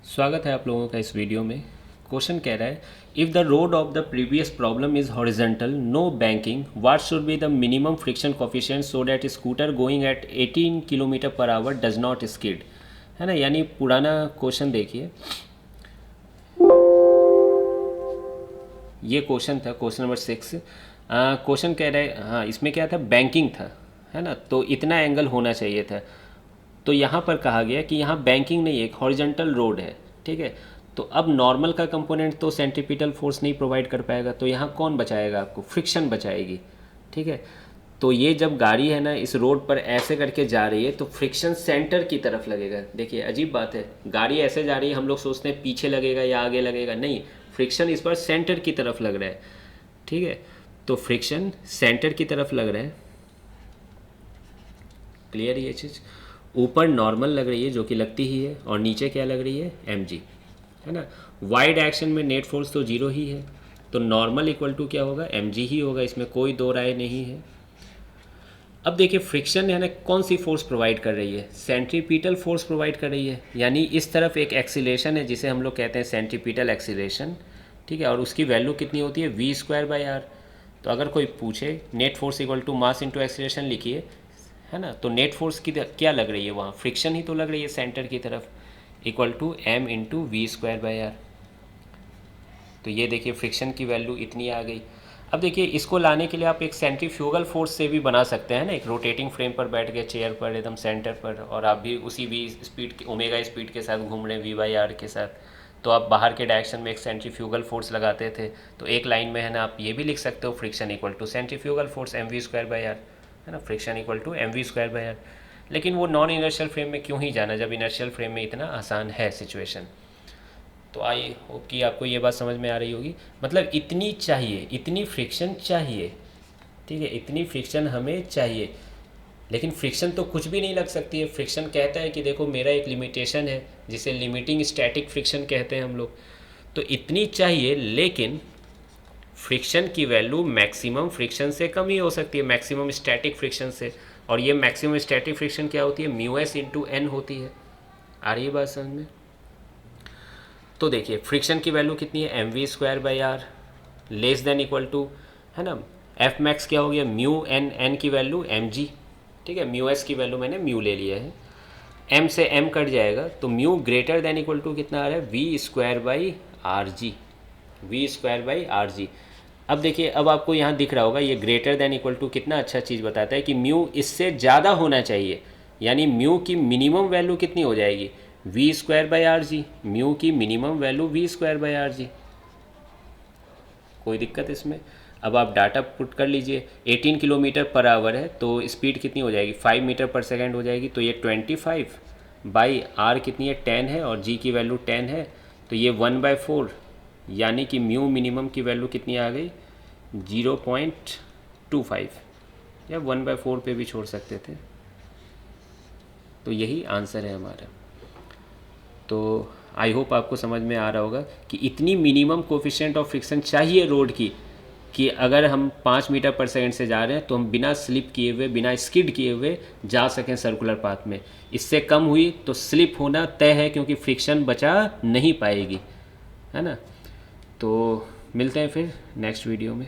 स्वागत है आप लोगों का इस वीडियो में। क्वेश्चन कह रहा है if the road of the previous problem is horizontal no banking what should be the minimum friction coefficient so that scooter going at 18 kilometre per hour does not skid. है ना, यानी पुराना question देखिए, ये question था question number 6। Question कह रहा है, हाँ इसमें क्या था, बैंकिंग था, है ना, तो इतना एंगल होना चाहिए था। तो यहाँ पर कहा गया कि यहाँ बैंकिंग नहीं है, एक हॉरिजॉन्टल रोड है, ठीक है। तो अब नॉर्मल का कंपोनेंट तो सेंट्रीपिटल फोर्स नहीं प्रोवाइड कर पाएगा, तो यहाँ कौन बचाएगा आपको, फ्रिक्शन बचाएगी, ठीक है। तो ये जब गाड़ी है ना इस रोड पर ऐसे करके जा रही है तो फ्रिक्शन सेंटर की तरफ लगेगा। देखिए अजीब बात है, गाड़ी ऐसे जा रही है, हम लोग सोचते हैं पीछे लगेगा या आगे लगेगा, नहीं, फ्रिक्शन इस बार सेंटर की तरफ लग रहा है, ठीक है। तो फ्रिक्शन सेंटर की तरफ लग रहा है, क्लियर ये चीज़। ऊपर नॉर्मल लग रही है जो कि लगती ही है, और नीचे क्या लग रही है, mg, है ना। वाइड एक्शन में नेट फोर्स तो जीरो ही है, तो नॉर्मल इक्वल टू क्या होगा, mg ही होगा, इसमें कोई दो राय नहीं है। अब देखिए फ्रिक्शन है ना कौन सी फोर्स प्रोवाइड कर रही है, सेंट्रीपिटल फोर्स प्रोवाइड कर रही है, यानी इस तरफ एक एक्सीलेशन है जिसे हम लोग कहते हैं सेंट्रीपिटल एक्सीलेशन, ठीक है। और उसकी वैल्यू कितनी होती है, वी स्क्वायर बाई आर। तो अगर कोई पूछे net force equal to mass into acceleration लिखिए, है ना, तो नेट फोर्स की क्या लग रही है वहाँ, फ्रिक्शन ही तो लग रही है सेंटर की तरफ, equal to M into V square by R. तो ये देखिए फ्रिक्शन की वैल्यू इतनी आ गई। अब देखिए इसको लाने के लिए आप एक सेंट्रीफ्यूगल फोर्स से भी बना सकते हैं ना, एक रोटेटिंग फ्रेम पर बैठ गए चेयर पर एकदम सेंटर पर, और आप भी उसी वी स्पीड ओमेगा स्पीड के साथ घूम रहे हैं वी बाई आर के साथ, तो आप बाहर के डायरेक्शन में एक सेंट्रीफ्यूगल फोर्स लगाते थे, तो एक लाइन में है ना आप ये भी लिख सकते हो friction equal to centrifugal force M V square by R, है ना, friction equal to M V square by R. लेकिन वो नॉन इनर्शियल फ्रेम में क्यों ही जाना जब इनर्शियल फ्रेम में इतना आसान है सिचुएशन। तो आई होप कि आपको ये बात समझ में आ रही होगी, मतलब इतनी चाहिए, इतनी फ्रिक्शन चाहिए, ठीक है, इतनी फ्रिक्शन हमें चाहिए। लेकिन फ्रिक्शन तो कुछ भी नहीं लग सकती है, फ्रिक्शन कहता है कि देखो मेरा एक लिमिटेशन है जिसे लिमिटिंग स्टैटिक फ्रिक्शन कहते हैं हम लोग। तो इतनी चाहिए, लेकिन फ्रिक्शन की वैल्यू मैक्सिमम फ्रिक्शन से कम ही हो सकती है, मैक्सिमम स्टैटिक फ्रिक्शन से। और ये मैक्सिमम स्टैटिक फ्रिक्शन क्या होती है, म्यू एस इंटू एन होती है। आ रही है बात समझ में। तो देखिए फ्रिक्शन की वैल्यू कितनी है, M V square by R, less than equal to, है ना, एफ मैक्स क्या हो गया, म्यू एन, एन की वैल्यू एम जी, ठीक है, म्यू एस की वैल्यू मैंने म्यू ले लिया है, एम से एम कट जाएगा, तो mu greater than equal to कितना आ रहा है, V square by R G, V square by R G. अब देखिए अब आपको यहाँ दिख रहा होगा ये ग्रेटर देन इक्वल टू कितना अच्छा चीज़ बताता है कि म्यू इससे ज़्यादा होना चाहिए, यानी म्यू की मिनिमम वैल्यू कितनी हो जाएगी, V square by R G, mu की minimum value V square by R G. कोई दिक्कत इसमें। अब आप डाटा पुट कर लीजिए, 18 किलोमीटर पर आवर है तो स्पीड कितनी हो जाएगी, 5 मीटर पर सेकेंड हो जाएगी, तो ये 25 बाई आर कितनी है, 10 है, और जी की वैल्यू 10 है, तो ये 1/4, यानी कि म्यू मिनिमम की वैल्यू कितनी आ गई, 0.25, या 1/4 पे भी छोड़ सकते थे। तो यही आंसर है हमारा। तो आई होप आपको समझ में आ रहा होगा कि इतनी मिनिमम कोफिशिएंट ऑफ फ्रिक्शन चाहिए रोड की, कि अगर हम 5 मीटर पर सेकंड से जा रहे हैं तो हम बिना स्लिप किए हुए, बिना स्किड किए हुए जा सकें सर्कुलर पाथ में। इससे कम हुई तो स्लिप होना तय है, क्योंकि फ्रिक्शन बचा नहीं पाएगी, है ना। तो मिलते हैं फिर नेक्स्ट वीडियो में।